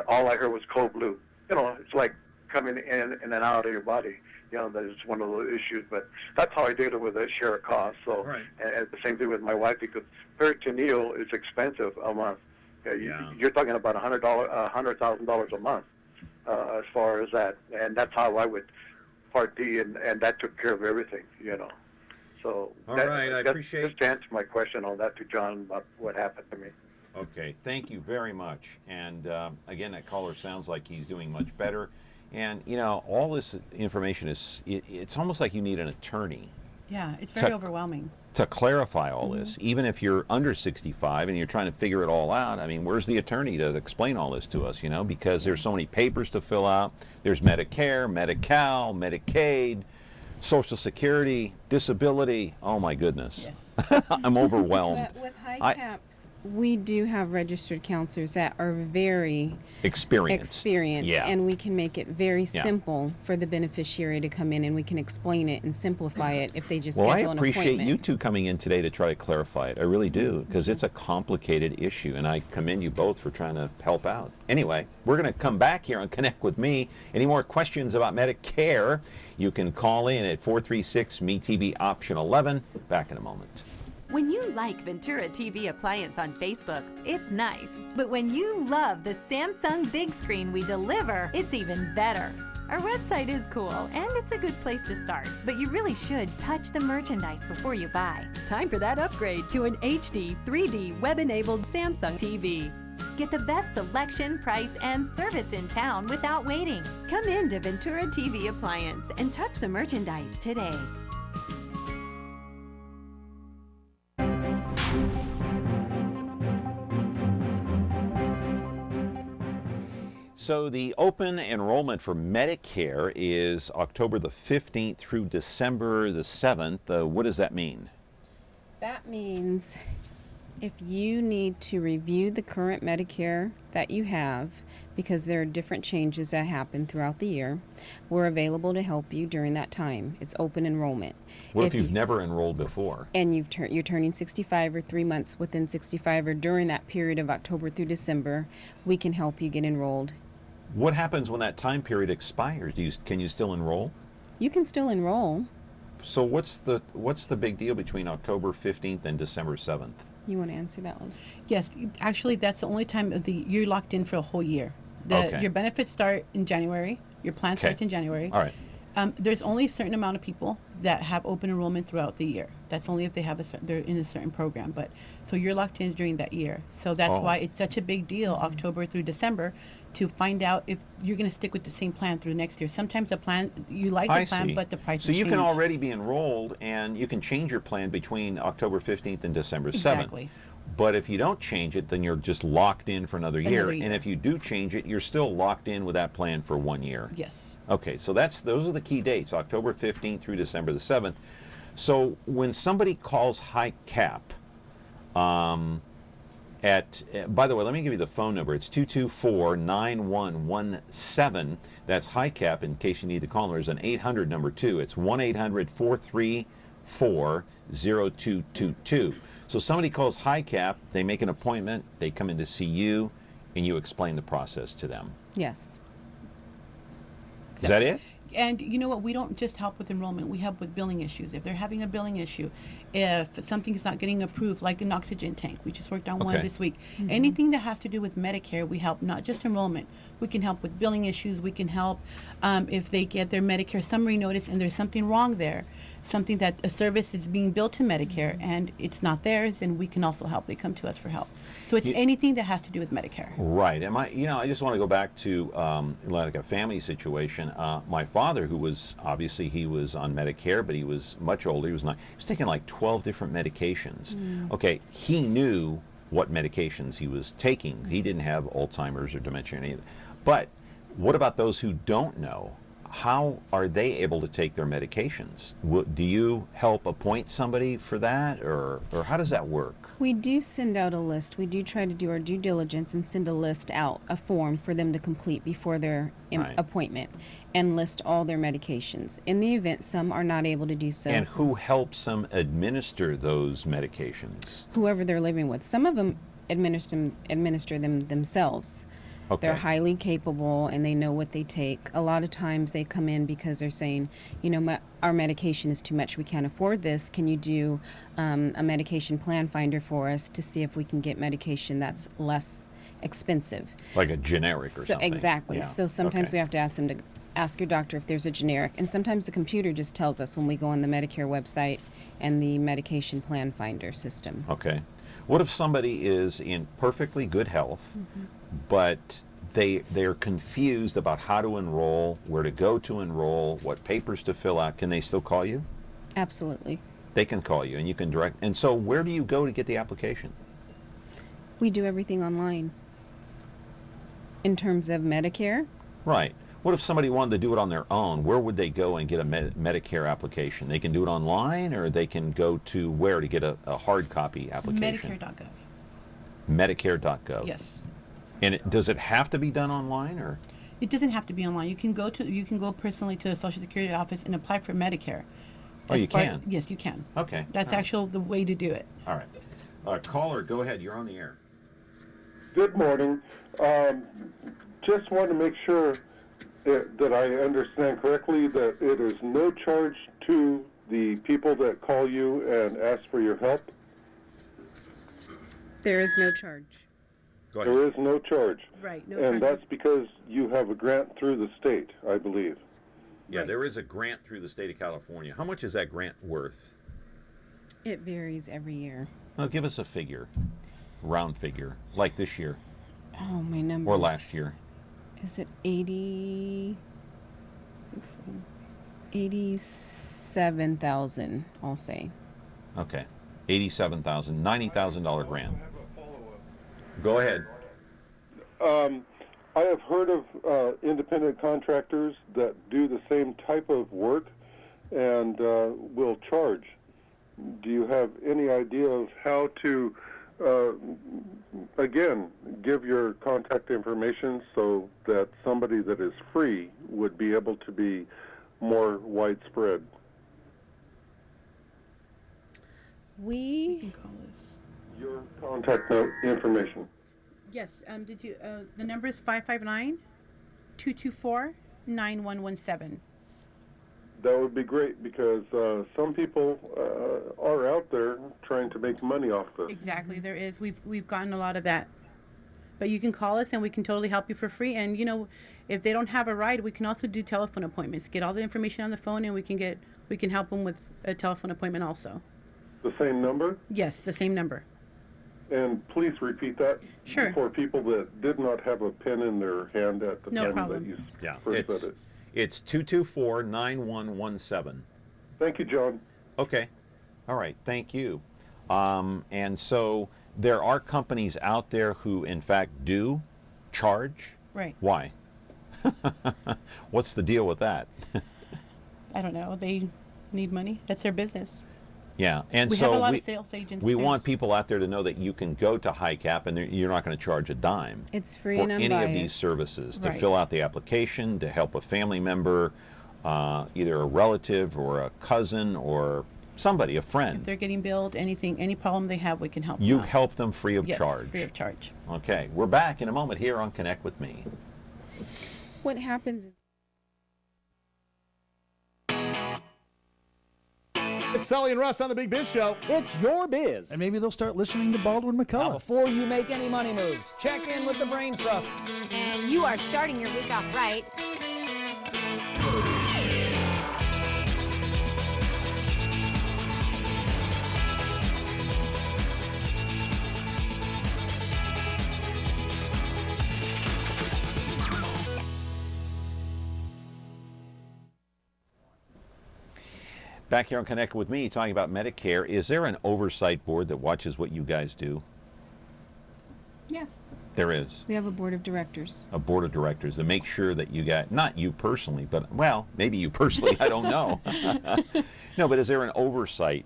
all I heard was cold blue. It's like coming in and out of your body. That's one of those issues. But that's how I did it with a share of cost. So, and the same thing with my wife, because peritoneal is expensive a month. You're talking about $100,000 a month as far as that. And that's how I would Part D, and that took care of everything. So all right, I appreciate just to answer my question on that to John about what happened to me. Okay, thank you very much. And again, that caller sounds like he's doing much better. And, all this information it's almost like you need an attorney. Yeah, it's very overwhelming. To clarify all this, even if you're under 65 and you're trying to figure it all out. I mean, where's the attorney to explain all this to us, because there's so many papers to fill out. There's Medicare, Medi-Cal, Medicaid, Social Security, disability. Oh, my goodness. Yes. I'm overwhelmed. But with high cap, we do have registered counselors that are very experienced, and we can make it very simple for the beneficiary to come in, and we can explain it and simplify it if they just schedule an appointment. Well, I appreciate you two coming in today to try to clarify it. I really do, because it's a complicated issue, and I commend you both for trying to help out. Anyway, we're going to come back here and Connect with Me. Any more questions about Medicare, you can call in at 436-MeTV option 11. Back in a moment. When you like Ventura TV Appliance on Facebook, it's nice. But when you love the Samsung big screen we deliver, it's even better. Our website is cool, and it's a good place to start. But you really should touch the merchandise before you buy. Time for that upgrade to an HD 3D web-enabled Samsung TV. Get the best selection, price, and service in town without waiting. Come in to Ventura TV Appliance and touch the merchandise today. So the open enrollment for Medicare is October the 15th through December the 7th. What does that mean? That means if you need to review the current Medicare that you have, because there are different changes that happen throughout the year, we're available to help you during that time. It's open enrollment. What if you've never enrolled before? And you're turning 65 or 3 months within 65 or during that period of October through December, we can help you get enrolled. What happens when that time period expires? Can you still enroll? You can still enroll. So what's the big deal between October 15th and December 7th? You want to answer that one? Yes, actually, that's the only time of the you're locked in for a whole year. Okay. Your benefits start in January. Your plan starts in January. All right. There's only a certain amount of people that have open enrollment throughout the year. That's only if they have they're in a certain program. But so you're locked in during that year. So that's why it's such a big deal, October through December, to find out if you're going to stick with the same plan through next year. Sometimes the plan you like the plan, but the price. So you can already be enrolled, and you can change your plan between October 15th and December 7th. Exactly. But if you don't change it, then you're just locked in for another year. And if you do change it, you're still locked in with that plan for 1 year. Yes. Okay, so those are the key dates, October 15th through December the 7th. So when somebody calls high cap, by the way, let me give you the phone number. It's 224-9117. That's high cap in case you need to call. There's an 800 number too. It's 1-800-434-0222. So somebody calls high cap, they make an appointment, they come in to see you, and you explain the process to them. Yes. Is that it? And you know what? We don't just help with enrollment. We help with billing issues. If they're having a billing issue, if something is not getting approved, like an oxygen tank, we just worked on one this week. Mm-hmm. Anything that has to do with Medicare, we help, not just enrollment. We can help with billing issues. We can help if they get their Medicare summary notice and there's something wrong there, something that a service is being billed to Medicare and it's not theirs, and we can also help. They come to us for help. So it's anything that has to do with Medicare. Right. And I just want to go back to like a family situation. My father, who was obviously he was on Medicare, but he was much older. He was taking like 12 different medications. Okay, he knew what medications he was taking. He didn't have Alzheimer's or dementia or anything. But what about those who don't know? How are they able to take their medications? Do you help appoint somebody for that, or how does that work? We do send out a list. We do try to do our due diligence and send a list out, a form for them to complete before their appointment, and list all their medications. In the event some are not able to do so. And who helps them administer those medications? Whoever they're living with. Some of them administer them themselves. Okay. They're highly capable and they know what they take. A lot of times they come in because they're saying, our medication is too much. We can't afford this. Can you do a medication plan finder for us to see if we can get medication that's less expensive? Like a generic or something. Exactly. Yeah. So sometimes we have to ask them to ask your doctor if there's a generic. And sometimes the computer just tells us when we go on the Medicare website and the medication plan finder system. Okay. What if somebody is in perfectly good health, but they're confused about how to enroll, where to go to enroll, what papers to fill out? Can they still call you? Absolutely. They can call you and you can direct. And so where do you go to get the application? We do everything online. In terms of Medicare? Right. What if somebody wanted to do it on their own? Where would they go and get a Medicare application? They can do it online, or they can go to where to get a hard copy application? Medicare.gov. Medicare.gov. Yes. And does it have to be done online, or? It doesn't have to be online. You can go personally to the Social Security office and apply for Medicare. Oh, you can? Yes, you can. Okay. That's actually the way to do it. All right. Caller, go ahead. You're on the air. Good morning. Just want to make sure that I understand correctly that it is no charge to the people that call you and ask for your help? There is no charge. Go ahead. There is no charge. Right, no and charge. that's because you have a grant through the state, I believe. Yeah, there is a grant through the state of California. How much is that grant worth? It varies every year. Well, give us a figure, round figure, like this year. Oh, my numbers. Or last year. Is it 87,000, I'll say. Okay. 87,000, $90,000 grant. Go ahead. I have heard of independent contractors that do the same type of work and will charge. Do you have any idea of how to, again, give your contact information so that somebody that is free would be able to be more widespread? You can call us. Your contact information. Yes. Did you? The number is 559-224-9117. That would be great because some people are out there trying to make money off this. Exactly, there is. We've gotten a lot of that. But you can call us and we can totally help you for free. And you know, if they don't have a ride, we can also do telephone appointments. Get all the information on the phone, and we can help them with a telephone appointment also. The same number? Yes, the same number. And please repeat that Sure. for people that did not have a pen in their hand at the No time problem. that you Yeah, first said it. it's 224-9117. Thank you, John. Okay. All right. Thank you. And so there are companies out there who, in fact, do charge. Right. Why? What's the deal with that? I don't know. They need money. That's their business. Yeah, and we so have a lot of sales agents. we want people out there to know that you can go to HiCap and you're not going to charge a dime. It's free for and unbiased. any of these services, to Right. fill out the application, to help a family member, either a relative or a cousin or somebody, a If friend. they're getting billed, anything, any problem they have, we can help You them out. help them free of Yes, charge. free of charge. Okay, we're back in a moment here on Connect with Me. What happens is It's Sully and Russ on the Big Biz Show. It's your biz. And maybe they'll start listening to Baldwin Now, McCullough. before you make any money moves, check in with the Brain Trust. And you are starting your week off right. Back here on Connect with Me, talking about Medicare. Is there an oversight board that watches what you guys do? yes, There is. we have a board of directors. A board of directors to make sure that you got, not you personally, but, well, maybe you personally, I don't know. No, but is there an oversight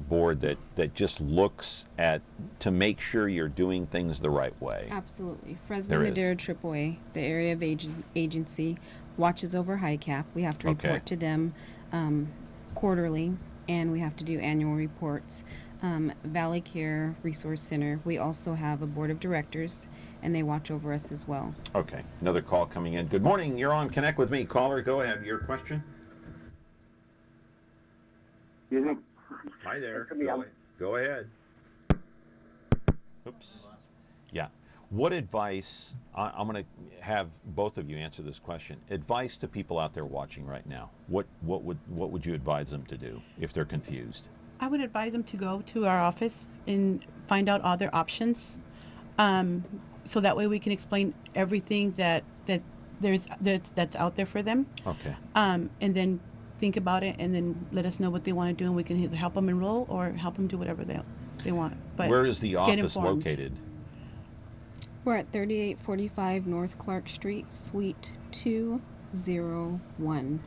board that just looks at, to make sure you're doing things the right way? Absolutely. Fresno There is. Madera AAA, the area of agency, watches over HiCap. We have to Okay. report to them quarterly, and we have to do annual reports. Valley Care Resource Center, we also have a board of directors, and they watch over us as well. Okay, another call coming in. Good morning, you're on Connect with Me. Caller, go ahead, your question? Hi there, go ahead. Oops. Yeah. What advice, I'm going to have both of you answer this question. Advice to people out there watching right now. What would you advise them to do if they're confused? I would advise them to go to our office and find out all their options, so that way we can explain everything that's out there for them. Okay. And then think about it, and then let us know what they want to do, and we can either help them enroll or help them do whatever they want. But where is the get office informed. located? We're at 3845 North Clark Street, Suite 201,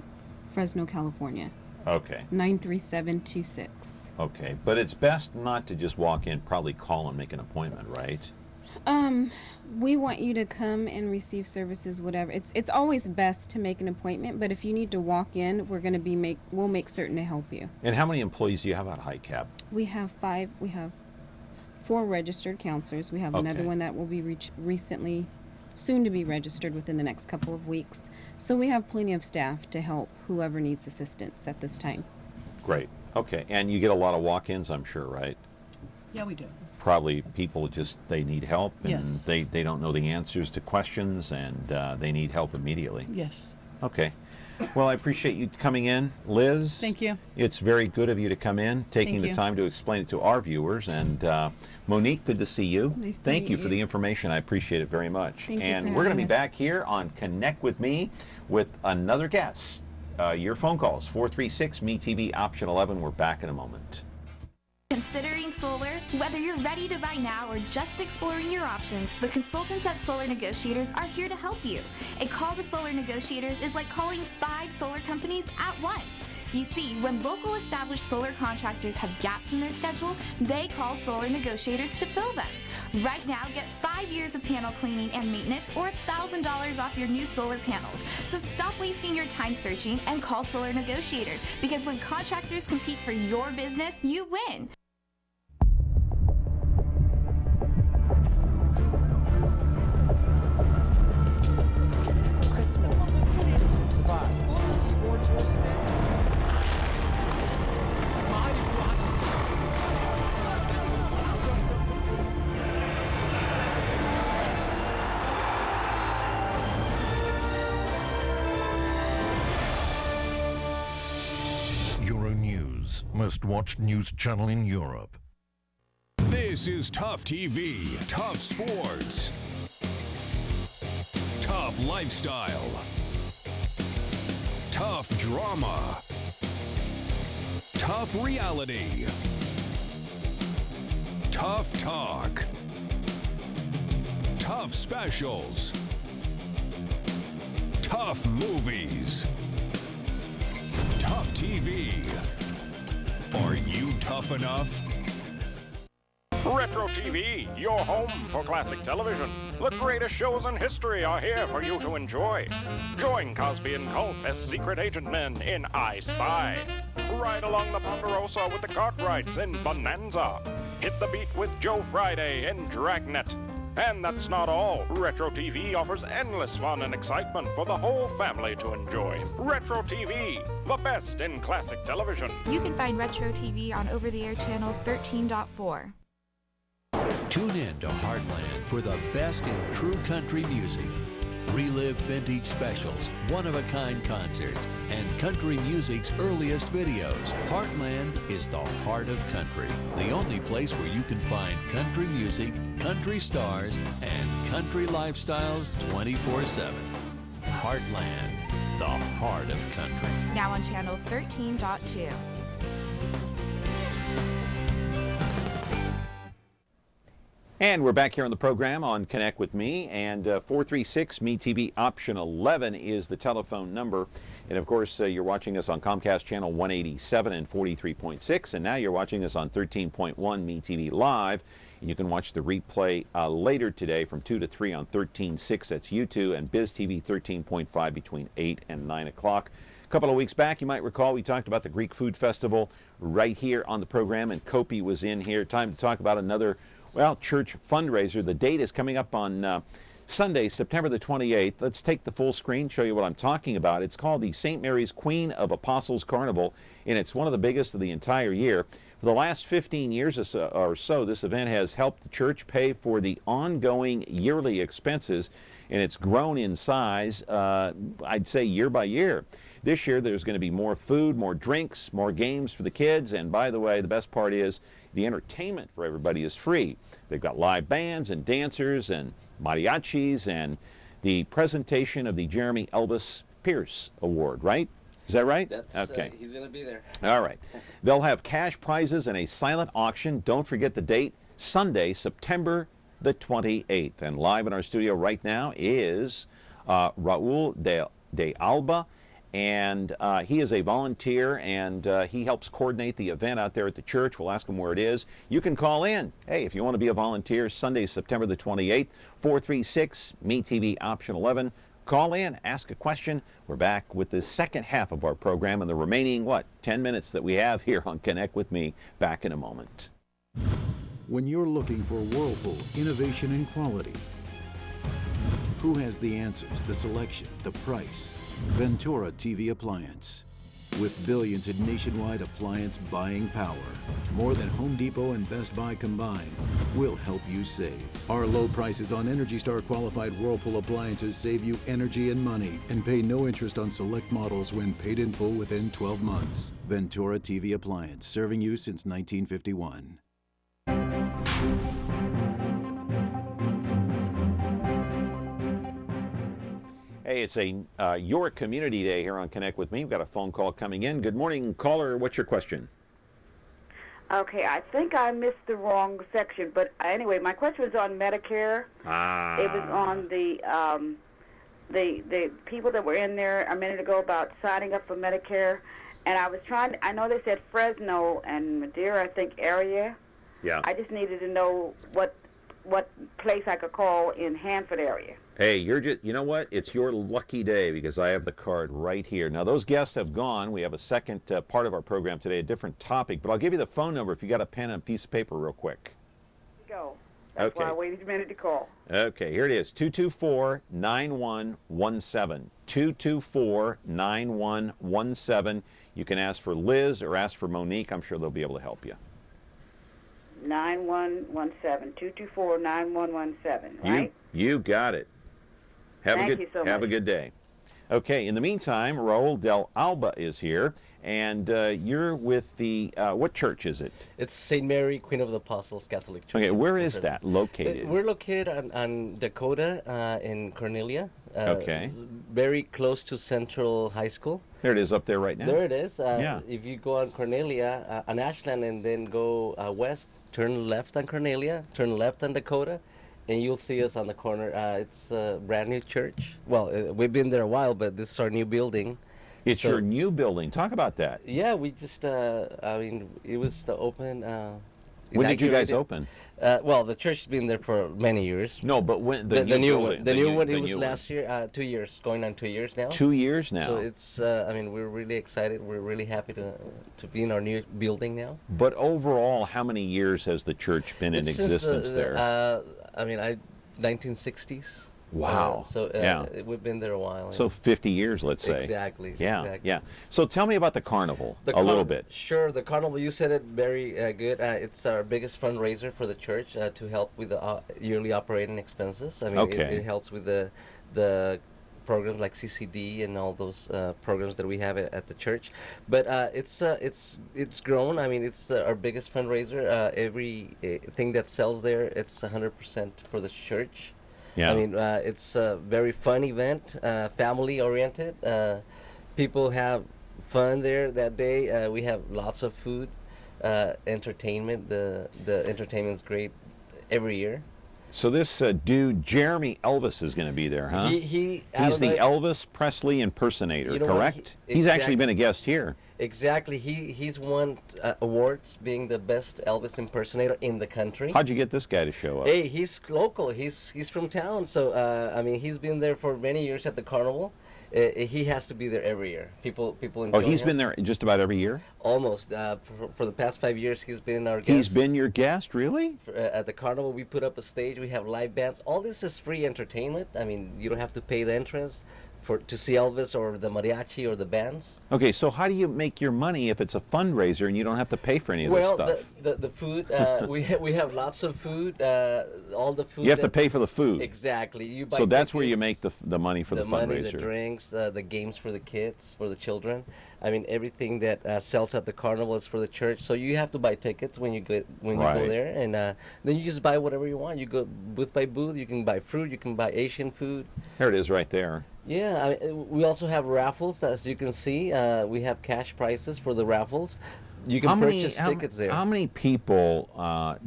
Fresno, California. Okay. 93726. Okay, but it's best not to just walk in, probably call and make an appointment, right? We want you to come and receive services, whatever. It's always best to make an appointment, but if you need to walk in, we'll make certain to help you. And how many employees do you have at HiCap? We have 4 registered counselors. We have another Okay. one that will be soon to be registered within the next couple of weeks. So we have plenty of staff to help whoever needs assistance at this time. Great. Okay, and you get a lot of walk-ins, I'm sure, right? Yeah, we do. Probably people they need help, and Yes. they don't know the answers to questions, and they need help immediately. Yes. Okay. Well, I appreciate you coming in, Liz. Thank you. It's very good of you to come in, taking Thank the you. time to explain it to our viewers. And Monique, good to see you. Nice to Thank meet you for you. the information. I appreciate it very much. Thank you and for we're going to be having us. back here on Connect with Me with another guest. Your phone calls, 436-MeTV, option 11. We're back in a moment. considering solar? Whether you're ready to buy now or just exploring your options, the consultants at Solar Negotiators are here to help you. A call to Solar Negotiators is like calling 5 solar companies at once. You see, when local established solar contractors have gaps in their schedule, they call Solar Negotiators to fill them. Right now, get 5 years of panel cleaning and maintenance or $1,000 off your new solar panels. So stop wasting your time searching and call Solar Negotiators, because when contractors compete for your business, you win. Euronews, most-watched news channel in Europe. This is Tough TV, Tough Sports, Tough Lifestyle, Tough Drama, Tough Reality, Tough Talk, Tough Specials, Tough Movies, Tough TV. Are you tough enough? Retro TV, your home for classic television. The greatest shows in history are here for you to enjoy. Join Cosby and Colt as secret agent men in I Spy. Ride along the Ponderosa with the Cartwrights in Bonanza. Hit the beat with Joe Friday in Dragnet. And that's not all. Retro TV offers endless fun and excitement for the whole family to enjoy. Retro TV, the best in classic television. You can find Retro TV on over-the-air channel 13.4. Tune in to Heartland for the best in true country music. Relive vintage specials, one-of-a-kind concerts, and country music's earliest videos. Heartland is the heart of country. The only place where you can find country music, country stars, and country lifestyles 24/7. Heartland, the heart of country. Now on channel 13.2. And we're back here on the program on Connect with Me, and 436-MeTV option 11 is the telephone number. And of course, you're watching us on Comcast channel 187 and 43.6, and now you're watching us on 13.1 MeTV Live. And you can watch the replay later today from 2 to 3 on 13.6, that's YouTube, and Biz TV 13.5 between 8 and 9 o'clock. A couple of weeks back, you might recall, we talked about the Greek Food Festival right here on the program, and Kopi was in here. Time to talk about another church fundraiser. The date is coming up on Sunday, September the 28th. Let's take the full screen, show you what I'm talking about. It's called the St. Mary's Queen of Apostles Carnival, and it's one of the biggest of the entire year. For the last 15 years or so, this event has helped the church pay for the ongoing yearly expenses, and it's grown in size, I'd say, year by year. This year, there's going to be more food, more drinks, more games for the kids, and by the way, the best part is the entertainment for everybody is free. They've got live bands and dancers and mariachis and the presentation of the Jeremy Elvis Pierce Award, right? Is that right? That's okay. He's going to be there. All right. They'll have cash prizes and a silent auction. Don't forget the date, Sunday, September the 28th. And live in our studio right now is Raul de Alba. And he is a volunteer, and he helps coordinate the event out there at the church. We'll ask him where it is. You can call in. Hey, if you want to be a volunteer, Sunday, September the 28th, 436-MeTV option 11. Call in, ask a question. We're back with the second half of our program and the remaining, 10 minutes that we have here on Connect with Me. Back in a moment. When you're looking for Whirlpool innovation and quality, who has the answers, the selection, the price? Ventura TV Appliance. With billions in nationwide appliance buying power, more than Home Depot and Best Buy combined, we'll help you save. Our low prices on Energy Star qualified Whirlpool appliances save you energy and money, and pay no interest on select models when paid in full within 12 months. Ventura TV Appliance, serving you since 1951. Hey, it's Your Community Day here on Connect with Me. We've got a phone call coming in. Good morning, caller. What's your question? Okay, I think I missed the wrong section, but anyway, my question was on Medicare. It was on the people that were in there a minute ago about signing up for Medicare, and I was trying. I know they said Fresno and Madeira, I think, area. Yeah. I just needed to know what place I could call in Hanford area. Hey, you know what? It's your lucky day because I have the card right here. Now, those guests have gone. We have a second part of our program today, a different topic, but I'll give you the phone number if you got a pen and a piece of paper real quick. Go. That's why I waited a minute to call. Okay, here it is, 224-9117. 224-9117. You can ask for Liz or ask for Monique. I'm sure they'll be able to help you. 9117, 224-9117, right? You got it. Thank you so much. Have a good day. Okay, in the meantime, Raul del Alba is here, and you're with the, what church is it? It's St. Mary, Queen of the Apostles Catholic Church. Okay, where is that located? We're located on Dakota in Cornelia. Okay. Very close to Central High School. There it is up there right now. There it is. Yeah. If you go on Cornelia, on Ashland, and then go west, turn left on Cornelia, turn left on Dakota, and you'll see us on the corner. It's a brand new church. Well, we've been there a while, but this is our new building. It's your new building. Talk about that. Yeah, we just, I mean, it was the open. When did you guys open? Well, the church has been there for many years. No, but when the new one? The new one, it was last year, 2 years, going on 2 years now. 2 years now. So it's, I mean, we're really excited. We're really happy to be in our new building now. But overall, how many years has the church been in existence there? I mean, 1960s. Wow. Yeah. We've been there a while. So 50 years, let's say. Exactly. Yeah, exactly. yeah. So tell me about the carnival a little bit. Sure. The carnival, you said it very good. It's our biggest fundraiser for the church to help with the yearly operating expenses. I mean, it helps with the programs like CCD and all those programs that we have at the church. But it's grown. I mean, it's our biggest fundraiser. Every thing that sells there, it's 100% for the church. Yeah. I mean, it's a very fun event, family-oriented. People have fun there that day. We have lots of food, entertainment. The entertainment's great every year. So this dude, Jeremy Elvis, is going to be there, huh? He's the Elvis Presley impersonator, correct? He's actually been a guest here. Exactly. He's won awards being the best Elvis impersonator in the country. How'd you get this guy to show up? Hey, he's local. He's from town. So I mean, he's been there for many years at the carnival. He has to be there every year. People enjoy him. Oh, he's been there just about every year? Almost. For the past 5 years, he's been our guest. He's been your guest, really? At the carnival, we put up a stage. We have live bands. All this is free entertainment. I mean, you don't have to pay the entrance to see Elvis or the mariachi or the bands. Okay, so how do you make your money if it's a fundraiser and you don't have to pay for any of this stuff? Well, the food, we have lots of food, all the food. You have to pay for the food. Exactly. You buy so that's tickets, where you make the money for the fundraiser. The money, the drinks, the games for the kids, for the children. I mean, everything that sells at the carnival is for the church. So you have to buy tickets when you go there, and then you just buy whatever you want. You go booth by booth. You can buy fruit. You can buy Asian food. Here it is, right there. Yeah, we also have raffles, as you can see. We have cash prizes for the raffles. You can purchase tickets there. How many people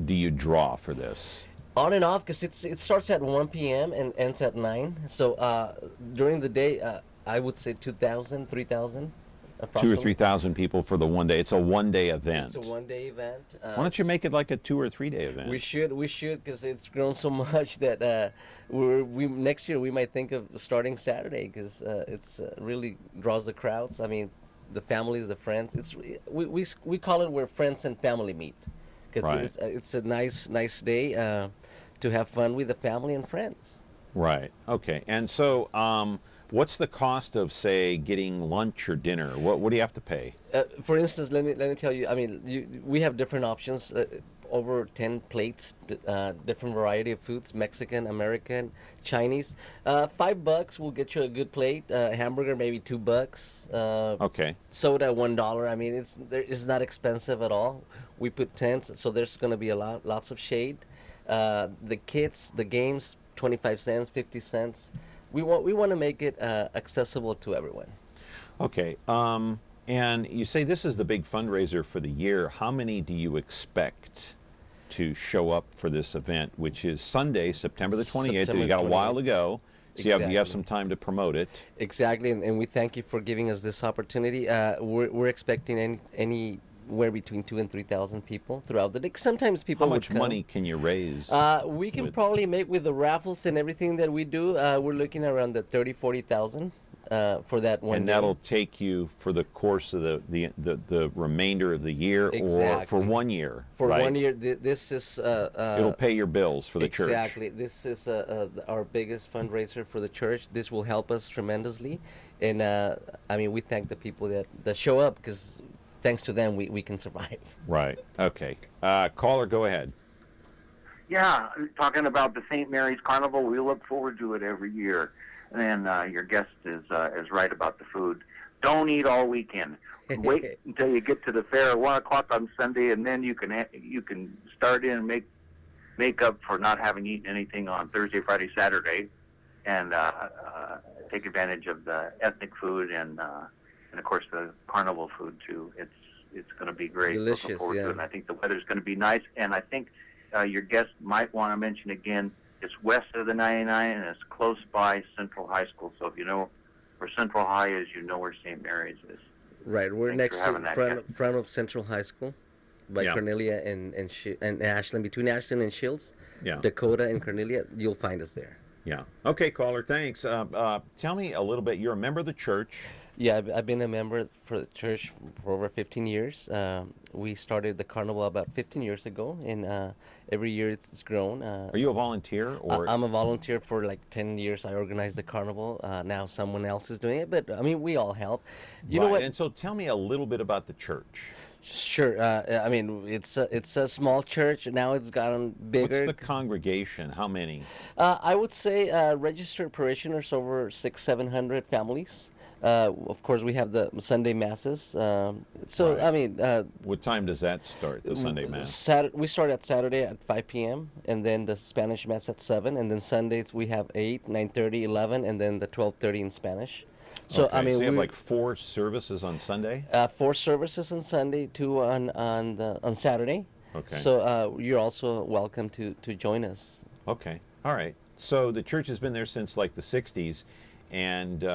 do you draw for this? On and off, because it starts at 1 p.m. and ends at 9. So during the day, I would say 2,000, 3,000. 2,000 or 3,000 people for the one day. It's a one-day event. It's a one-day event. Why don't you make it like a 2 or 3 day event? We should, because it's grown so much that next year we might think of starting Saturday, because it's really draws the crowds. I mean, the families, the friends. We call it where friends and family meet, because it's a nice day to have fun with the family and friends. Right. Okay. And so, what's the cost of, say, getting lunch or dinner? What do you have to pay? For instance, let me tell you. I mean, we have different options. Over 10 plates, different variety of foods: Mexican, American, Chinese. $5 will get you a good plate. Hamburger maybe $2. Okay. Soda $1. I mean, it's not expensive at all. We put tents, so there's going to be lots of shade. The kids, the games, 25 cents, 50 cents. We want to make it accessible to everyone. Okay. And you say this is the big fundraiser for the year. How many do you expect to show up for this event, which is Sunday, September the 28th? You got a while to go. So Exactly. you have some time to promote it. Exactly, and we thank you for giving us this opportunity. We're expecting anywhere between 2,000 and 3,000 people throughout the day. Sometimes people How much would come. money can you raise? We can probably make, with the raffles and everything that we do, we're looking around the 40,000 for that one and day. that'll take you for the course of the remainder of the year, or for 1 year. For right? 1 year, this is. It'll pay your bills for the church. Exactly. This is our biggest fundraiser for the church. This will help us tremendously, and I mean, we thank the people that show up, because thanks to them, we can survive. Right. Okay. Caller, go ahead. Yeah, talking about the St. Mary's Carnival, we look forward to it every year. And your guest is right about the food. Don't eat all weekend. Wait until you get to the fair at 1 o'clock on Sunday, and then you can start in and make up for not having eaten anything on Thursday, Friday, Saturday, and take advantage of the ethnic food and of course the carnival food too. It's going to be great. Delicious, Looking forward yeah. to it. And I think the weather's going to be nice. And I think your guest might want to mention again. It's west of the 99, and it's close by Central High School. So if you know where Central High is, you know where St. Mary's is. Right, we're Thanks next for to having that, front of Central High School, by Yeah. Cornelia and Ashland, between Ashland and Shields, Yeah. Dakota and Cornelia. You'll find us there. Yeah. Okay, caller. Thanks. Tell me a little bit. You're a member of the church. Yeah, I've been a member for the church for over 15 years. We started the carnival about 15 years ago, and every year it's grown. Are you a volunteer, or? I'm a volunteer for like 10 years. I organized the carnival. Now someone else is doing it, but I mean, we all help. You know what? And so tell me a little bit about the church. Sure. I mean, it's a small church. Now it's gotten bigger. What's the congregation? How many? I would say registered parishioners over 600-700 families. Of course, we have the Sunday masses. Right. I mean, What time does that start, the Sunday Mass? We start at Saturday at 5 p.m. and then the Spanish Mass at 7, and then Sundays we have 8, 9:30, 11, and then the 12:30 in Spanish. So Okay, I mean, so you have we like 4 services on Sunday? 4 services on Sunday, 2 on Saturday. Okay. So you're also welcome to join us. Okay. All right. So the church has been there since like the 60s, and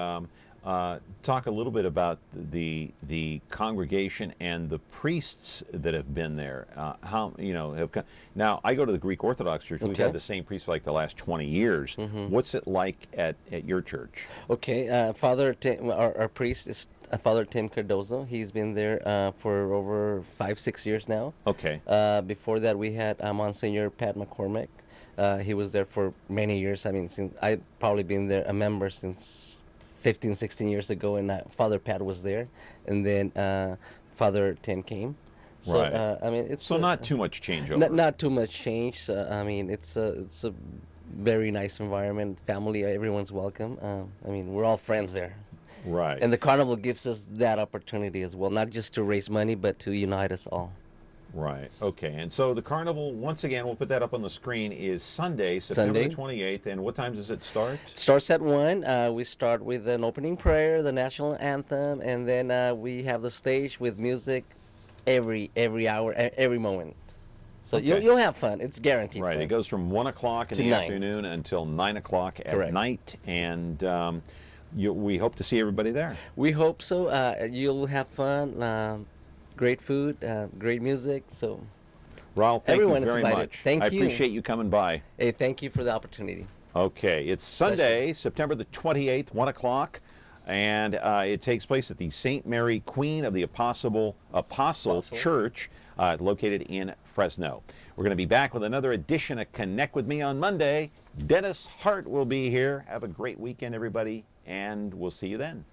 talk a little bit about the congregation and the priests that have been there. How have come. Now I go to the Greek Orthodox Church. We've Okay. had the same priest for like the last 20 years. What's it like at your church? Okay, Father Tim, our priest is Father Tim Cardozo. He's been there for over 5-6 years now. Okay. Before that, we had Monsignor Pat McCormick. He was there for many years. I mean, since I've probably been there a member since 15-16 years ago, and Father Pat was there, and then Father Tim came. So Right. I mean, it's So not too much changeover. Not too much change. I mean, it's a very nice environment. Family, everyone's welcome. I mean, we're all friends there. Right. And the carnival gives us that opportunity as well, not just to raise money, but to unite us all. Right. Okay. And so the carnival, once again, we'll put that up on the screen, is Sunday, September the 28th. And what time does it start? Starts at 1. We start with an opening prayer, the national anthem, and then we have the stage with music every hour, every moment. So Okay. you'll have fun. It's guaranteed. Right. fun. It goes from 1 o'clock in To the 9. afternoon until 9 o'clock at Correct. night. And we hope to see everybody there. We hope so. You'll have fun. Great food, great music. So, Raul, thank everyone you is very invited. much. Thank I you. appreciate you coming by. Hey, thank you for the opportunity. Okay, it's Sunday, September the 28th, 1 o'clock, and it takes place at the St. Mary Queen of the Apostles Church, located in Fresno. We're going to be back with another edition of Connect With Me on Monday. Dennis Hart will be here. Have a great weekend, everybody, and we'll see you then.